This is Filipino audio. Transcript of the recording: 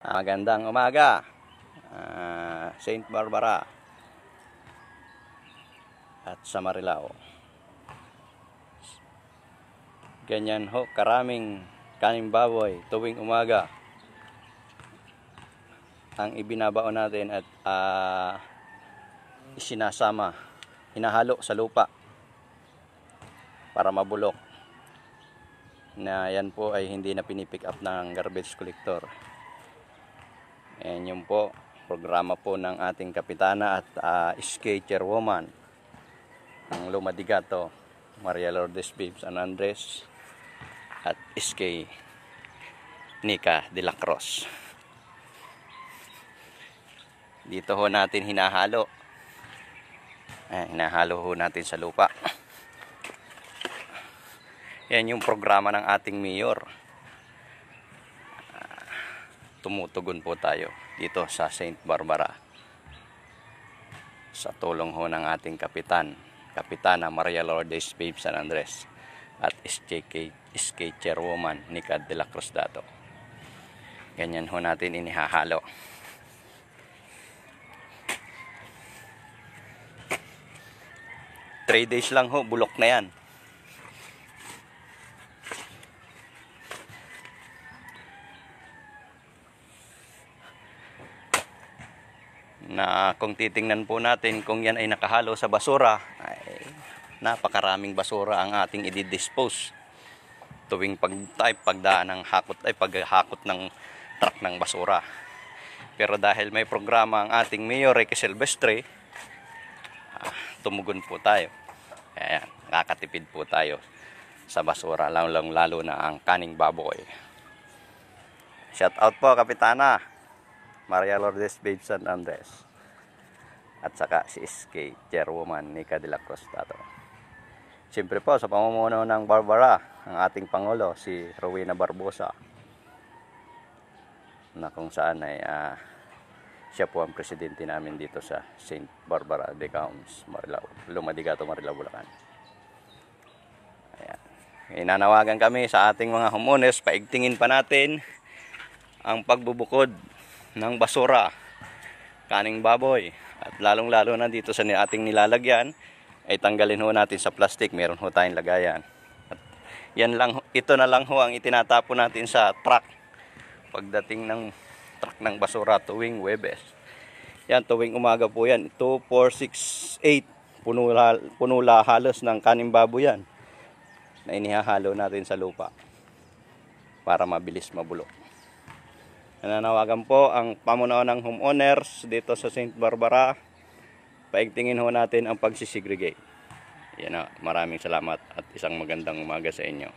Magandang umaga, Saint Barbara at sa Marilao. Ganyan ho karaming kaning baboy tuwing umaga ang ibinabaon natin at isinasama, hinahalo sa lupa para mabulok, na yan po ay hindi na pinipick up ng garbage collector. And yun po, programa po ng ating kapitana at SK chairwoman ng Lumadigato, Maria Lourdes Babes San Andres, at SK Nika de la Cruz. Dito ho natin hinahalo. Hinahalo ho natin sa lupa. Yan yung programa ng ating mayor. Tumutugon po tayo dito sa Saint Barbara sa tulong ho ng ating Kapitana Maria Lourdes Babes San Andres at SK chairwoman Nika de la Cruz Dato. Ganyan ho natin inihahalo. Three days lang ho, bulok na yan. Na kung titingnan po natin, kung yan ay nakahalo sa basura, ay napakaraming basura ang ating i-dispose tuwing pagdaan ng paghakot ng truck ng basura. Pero dahil may programa ang ating Mayor Ricky Silvestre, tumugon po tayo. Kaya nakakatipid po tayo sa basura, lalo na ang kaning baboy. Shout out po Kapitana Maria Lourdes Babes San Andres at saka si SK chairwoman Nika de la Cruz Dato. Siyempre po sa pamumuno ng Barbara, ang ating Pangulo si Rowena Barbosa, na kung saan ay siya po ang presidente namin dito sa Saint Barbara de Caons, Marilao, Lumadigato, Marilao, Bulacan. Ayan. Inanawagan kami sa ating mga homeowners, paigtingin pa natin ang pagbubukod ng basura, kaning baboy, at lalong-lalo na dito sa ating nilalagyan ay tanggalin ho natin sa plastic. Meron ho tayong lagayan. At yan lang, ito na lang ho ang itinatapon natin sa truck pagdating ng truck ng basura tuwing Huwebes. Yan, tuwing umaga po yan. 2, 4, 6, 8 puno halos ng kaning baboy yan na inihahalo natin sa lupa para mabilis mabulok. Nananawagan po ang pamunuan ng homeowners dito sa Saint Barbara, paigtingin ho natin ang pagsisegregate. Yan na, maraming salamat at isang magandang umaga sa inyo.